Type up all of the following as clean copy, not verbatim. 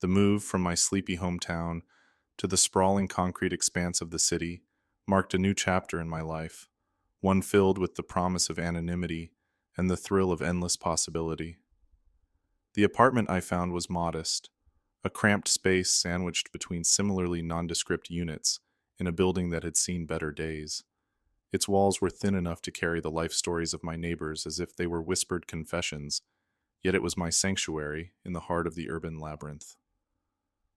The move from my sleepy hometown to the sprawling concrete expanse of the city marked a new chapter in my life, one filled with the promise of anonymity and the thrill of endless possibility. The apartment I found was modest, a cramped space sandwiched between similarly nondescript units in a building that had seen better days. Its walls were thin enough to carry the life stories of my neighbors as if they were whispered confessions, yet it was my sanctuary in the heart of the urban labyrinth.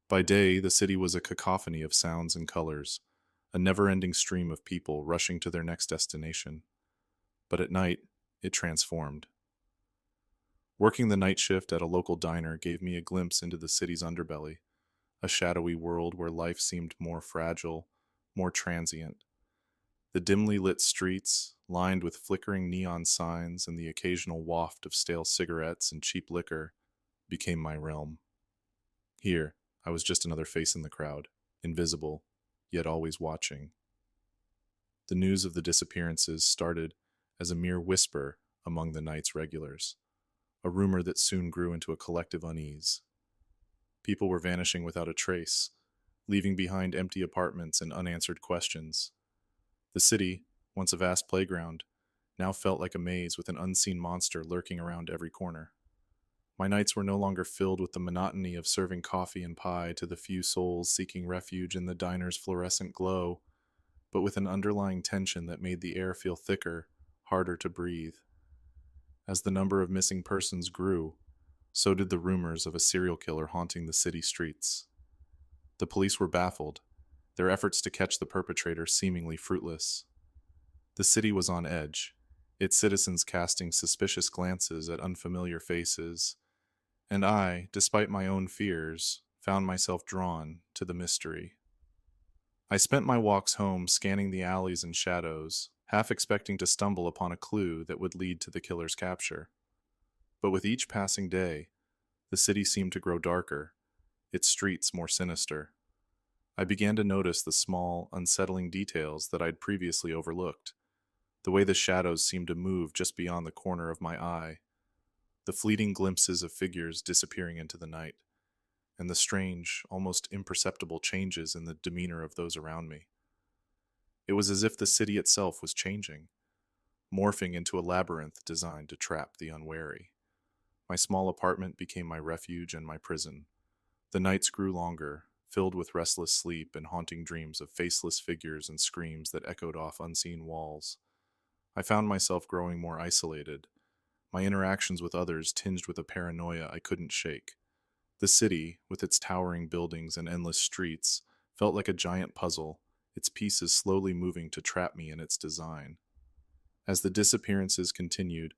By day, the city was a cacophony of sounds and colors, a never-ending stream of people rushing to their next destination. But at night, it transformed. Working the night shift at a local diner gave me a glimpse into the city's underbelly, a shadowy world where life seemed more fragile, more transient. The dimly lit streets, lined with flickering neon signs and the occasional waft of stale cigarettes and cheap liquor, became my realm. Here, I was just another face in the crowd, invisible, yet always watching. The news of the disappearances started as a mere whisper among the night's regulars, a rumor that soon grew into a collective unease. People were vanishing without a trace, leaving behind empty apartments and unanswered questions. The city, once a vast playground, now felt like a maze with an unseen monster lurking around every corner. My nights were no longer filled with the monotony of serving coffee and pie to the few souls seeking refuge in the diner's fluorescent glow, but with an underlying tension that made the air feel thicker, harder to breathe. As the number of missing persons grew, so did the rumors of a serial killer haunting the city streets. The police were baffled, their efforts to catch the perpetrator seemingly fruitless. The city was on edge, its citizens casting suspicious glances at unfamiliar faces, and I, despite my own fears, found myself drawn to the mystery. I spent my walks home scanning the alleys and shadows, half expecting to stumble upon a clue that would lead to the killer's capture. But with each passing day, the city seemed to grow darker, its streets more sinister. I began to notice the small, unsettling details that I'd previously overlooked. The way the shadows seemed to move just beyond the corner of my eye, the fleeting glimpses of figures disappearing into the night, and the strange, almost imperceptible changes in the demeanor of those around me. It was as if the city itself was changing, morphing into a labyrinth designed to trap the unwary. My small apartment became my refuge and my prison. The nights grew longer, filled with restless sleep and haunting dreams of faceless figures and screams that echoed off unseen walls. I found myself growing more isolated, my interactions with others tinged with a paranoia I couldn't shake. The city, with its towering buildings and endless streets, felt like a giant puzzle, its pieces slowly moving to trap me in its design. As the disappearances continued,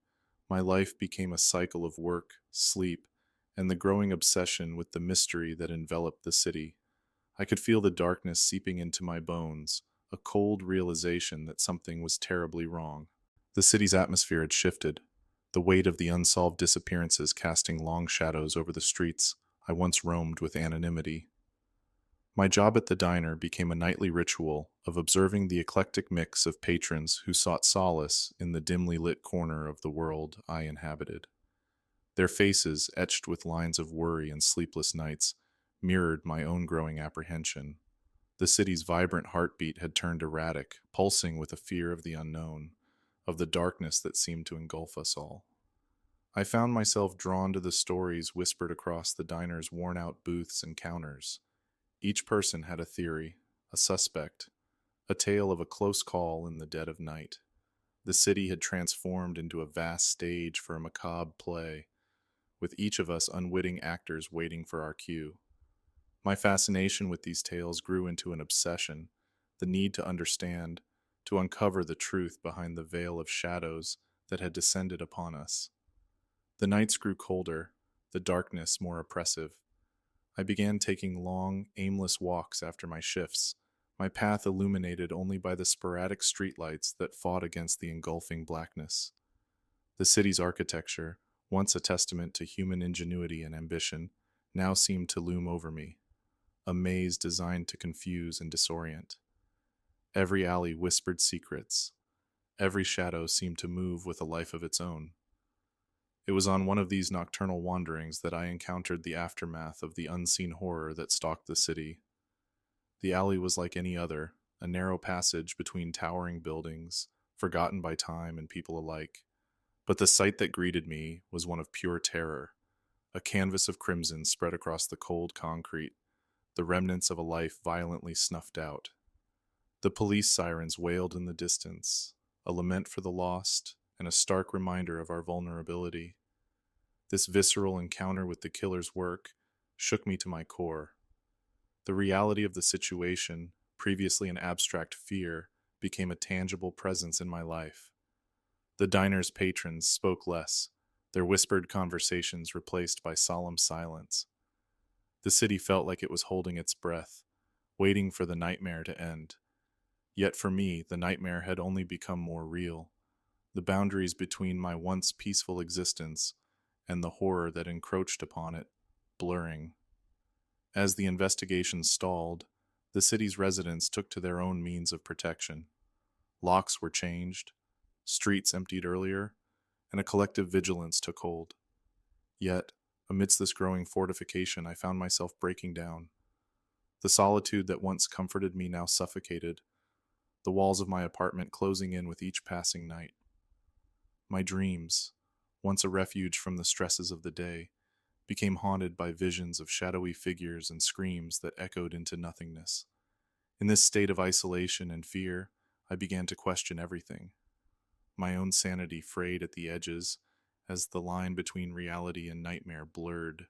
my life became a cycle of work, sleep, and the growing obsession with the mystery that enveloped the city. I could feel the darkness seeping into my bones, a cold realization that something was terribly wrong. The city's atmosphere had shifted, the weight of the unsolved disappearances casting long shadows over the streets I once roamed with anonymity. My job at the diner became a nightly ritual of observing the eclectic mix of patrons who sought solace in the dimly lit corner of the world I inhabited. Their faces, etched with lines of worry and sleepless nights, mirrored my own growing apprehension. The city's vibrant heartbeat had turned erratic, pulsing with a fear of the unknown, of the darkness that seemed to engulf us all. I found myself drawn to the stories whispered across the diner's worn-out booths and counters. Each person had a theory, a suspect, a tale of a close call in the dead of night. The city had transformed into a vast stage for a macabre play, with each of us unwitting actors waiting for our cue. My fascination with these tales grew into an obsession, the need to understand, to uncover the truth behind the veil of shadows that had descended upon us. The nights grew colder, the darkness more oppressive. I began taking long, aimless walks after my shifts, my path illuminated only by the sporadic streetlights that fought against the engulfing blackness. The city's architecture, once a testament to human ingenuity and ambition, now seemed to loom over me, a maze designed to confuse and disorient. Every alley whispered secrets. Every shadow seemed to move with a life of its own. It was on one of these nocturnal wanderings that I encountered the aftermath of the unseen horror that stalked the city. The alley was like any other, a narrow passage between towering buildings, forgotten by time and people alike. But the sight that greeted me was one of pure terror, a canvas of crimson spread across the cold concrete, the remnants of a life violently snuffed out. The police sirens wailed in the distance, a lament for the lost, and a stark reminder of our vulnerability. This visceral encounter with the killer's work shook me to my core. The reality of the situation, previously an abstract fear, became a tangible presence in my life. The diner's patrons spoke less, their whispered conversations replaced by solemn silence. The city felt like it was holding its breath, waiting for the nightmare to end. Yet for me, the nightmare had only become more real, the boundaries between my once peaceful existence and the horror that encroached upon it blurring. As the investigation stalled, the city's residents took to their own means of protection. Locks were changed, streets emptied earlier, and a collective vigilance took hold. Yet, amidst this growing fortification, I found myself breaking down. The solitude that once comforted me now suffocated, the walls of my apartment closing in with each passing night. My dreams, once a refuge from the stresses of the day, became haunted by visions of shadowy figures and screams that echoed into nothingness. In this state of isolation and fear, I began to question everything. My own sanity frayed at the edges as the line between reality and nightmare blurred.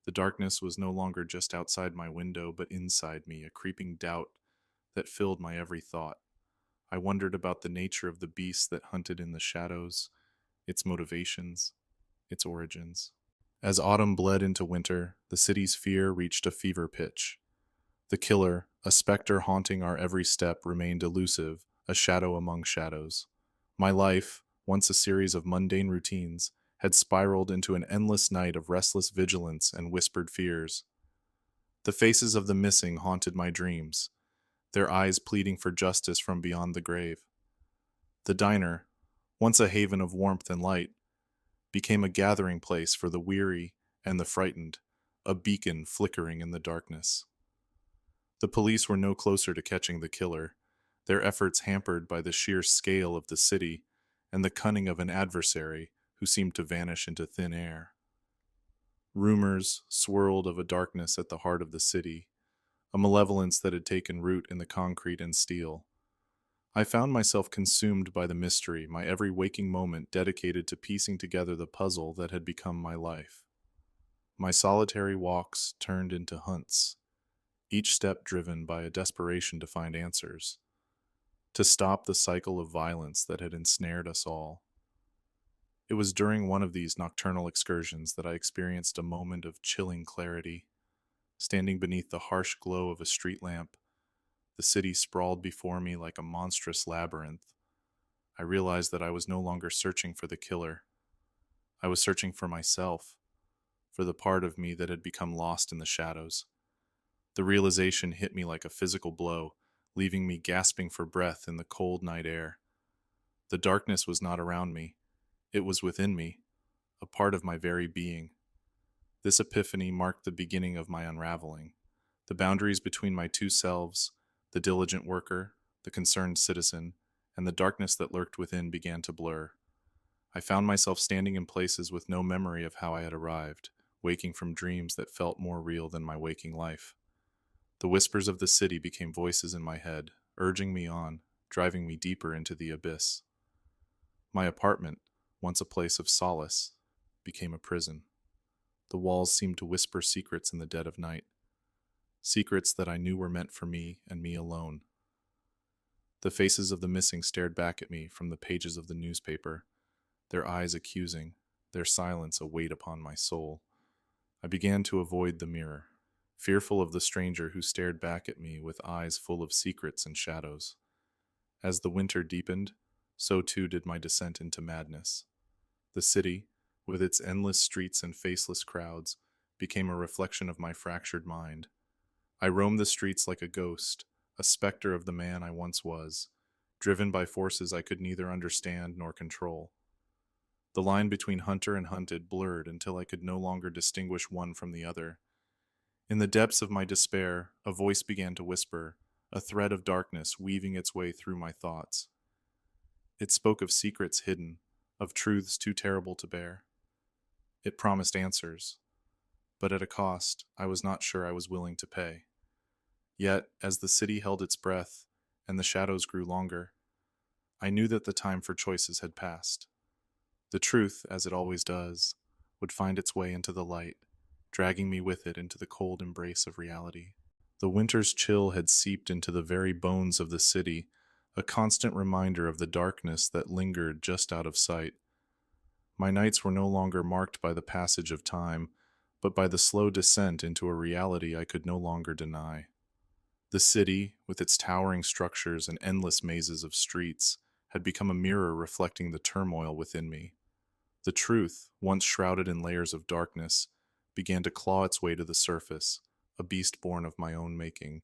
The darkness was no longer just outside my window, but inside me, a creeping doubt that filled my every thought. I wondered about the nature of the beast that hunted in the shadows, its motivations, its origins. As autumn bled into winter, the city's fear reached a fever pitch. The killer, a specter haunting our every step, remained elusive, a shadow among shadows. My life, once a series of mundane routines, had spiraled into an endless night of restless vigilance and whispered fears. The faces of the missing haunted my dreams, their eyes pleading for justice from beyond the grave. The diner, once a haven of warmth and light, became a gathering place for the weary and the frightened, a beacon flickering in the darkness. The police were no closer to catching the killer, their efforts hampered by the sheer scale of the city and the cunning of an adversary who seemed to vanish into thin air. Rumors swirled of a darkness at the heart of the city, a malevolence that had taken root in the concrete and steel. I found myself consumed by the mystery, my every waking moment dedicated to piecing together the puzzle that had become my life. My solitary walks turned into hunts, each step driven by a desperation to find answers, to stop the cycle of violence that had ensnared us all. It was during one of these nocturnal excursions that I experienced a moment of chilling clarity. Standing beneath the harsh glow of a street lamp, the city sprawled before me like a monstrous labyrinth. I realized that I was no longer searching for the killer. I was searching for myself, for the part of me that had become lost in the shadows. The realization hit me like a physical blow, leaving me gasping for breath in the cold night air. The darkness was not around me. It was within me, a part of my very being. This epiphany marked the beginning of my unraveling. The boundaries between my two selves, the diligent worker, the concerned citizen, and the darkness that lurked within began to blur. I found myself standing in places with no memory of how I had arrived, waking from dreams that felt more real than my waking life. The whispers of the city became voices in my head, urging me on, driving me deeper into the abyss. My apartment, once a place of solace, became a prison. The walls seemed to whisper secrets in the dead of night, secrets that I knew were meant for me and me alone. The faces of the missing stared back at me from the pages of the newspaper, their eyes accusing, their silence a weight upon my soul. I began to avoid the mirror, fearful of the stranger who stared back at me with eyes full of secrets and shadows. As the winter deepened, so too did my descent into madness. The city, with its endless streets and faceless crowds, became a reflection of my fractured mind. I roamed the streets like a ghost, a specter of the man I once was, driven by forces I could neither understand nor control. The line between hunter and hunted blurred until I could no longer distinguish one from the other. In the depths of my despair, a voice began to whisper, a thread of darkness weaving its way through my thoughts. It spoke of secrets hidden, of truths too terrible to bear. It promised answers, but at a cost I was not sure I was willing to pay. Yet, as the city held its breath and the shadows grew longer, I knew that the time for choices had passed. The truth, as it always does, would find its way into the light, dragging me with it into the cold embrace of reality. The winter's chill had seeped into the very bones of the city, a constant reminder of the darkness that lingered just out of sight. My nights were no longer marked by the passage of time, but by the slow descent into a reality I could no longer deny. The city, with its towering structures and endless mazes of streets, had become a mirror reflecting the turmoil within me. The truth, once shrouded in layers of darkness, began to claw its way to the surface, a beast born of my own making.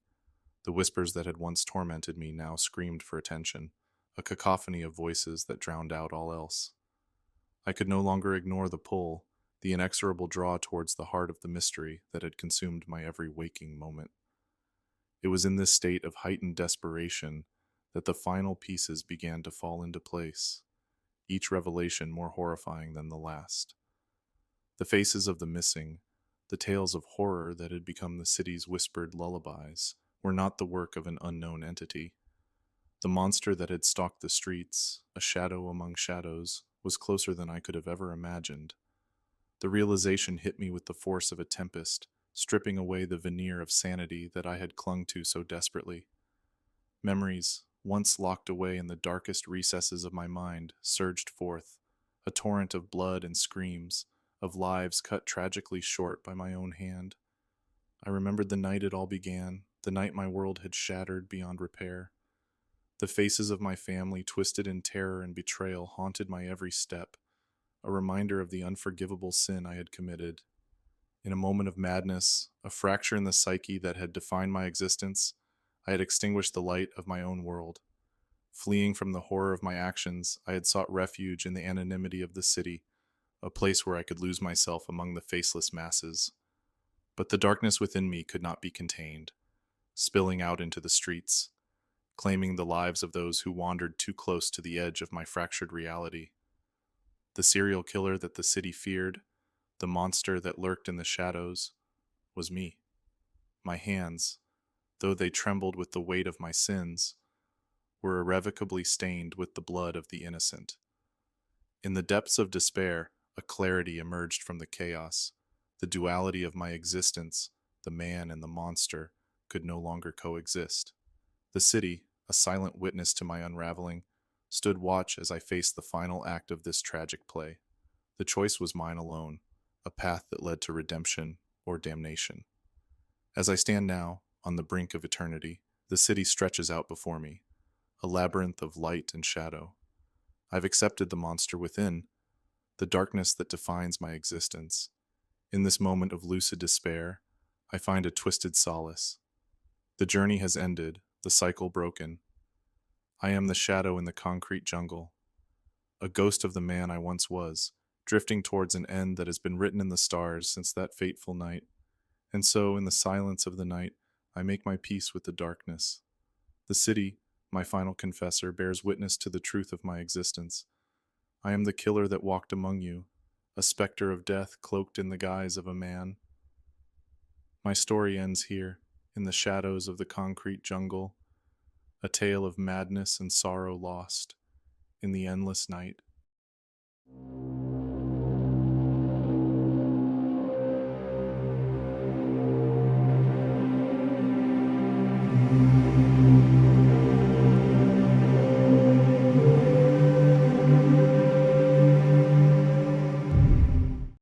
The whispers that had once tormented me now screamed for attention, a cacophony of voices that drowned out all else. I could no longer ignore the pull, the inexorable draw towards the heart of the mystery that had consumed my every waking moment. It was in this state of heightened desperation that the final pieces began to fall into place, each revelation more horrifying than the last. The faces of the missing, the tales of horror that had become the city's whispered lullabies, were not the work of an unknown entity. The monster that had stalked the streets, a shadow among shadows, was closer than I could have ever imagined. The realization hit me with the force of a tempest, stripping away the veneer of sanity that I had clung to so desperately. Memories, once locked away in the darkest recesses of my mind, surged forth, a torrent of blood and screams, of lives cut tragically short by my own hand. I remembered the night it all began, the night my world had shattered beyond repair. The faces of my family, twisted in terror and betrayal, haunted my every step, a reminder of the unforgivable sin I had committed. In a moment of madness, a fracture in the psyche that had defined my existence, I had extinguished the light of my own world. Fleeing from the horror of my actions, I had sought refuge in the anonymity of the city, a place where I could lose myself among the faceless masses. But the darkness within me could not be contained, spilling out into the streets, claiming the lives of those who wandered too close to the edge of my fractured reality. The serial killer that the city feared, the monster that lurked in the shadows, was me. My hands, though they trembled with the weight of my sins, were irrevocably stained with the blood of the innocent. In the depths of despair, a clarity emerged from the chaos. The duality of my existence, the man and the monster, could no longer coexist. The city, a silent witness to my unraveling, stood watch as I faced the final act of this tragic play. The choice was mine alone, a path that led to redemption or damnation. As I stand now, on the brink of eternity, the city stretches out before me, a labyrinth of light and shadow. I've accepted the monster within, the darkness that defines my existence. In this moment of lucid despair, I find a twisted solace. The journey has ended, the cycle broken. I am the shadow in the concrete jungle, a ghost of the man I once was, drifting towards an end that has been written in the stars since that fateful night. And so, in the silence of the night, I make my peace with the darkness. The city, my final confessor, bears witness to the truth of my existence. I am the killer that walked among you, a specter of death cloaked in the guise of a man. My story ends here, in the shadows of the concrete jungle, a tale of madness and sorrow lost in the endless night.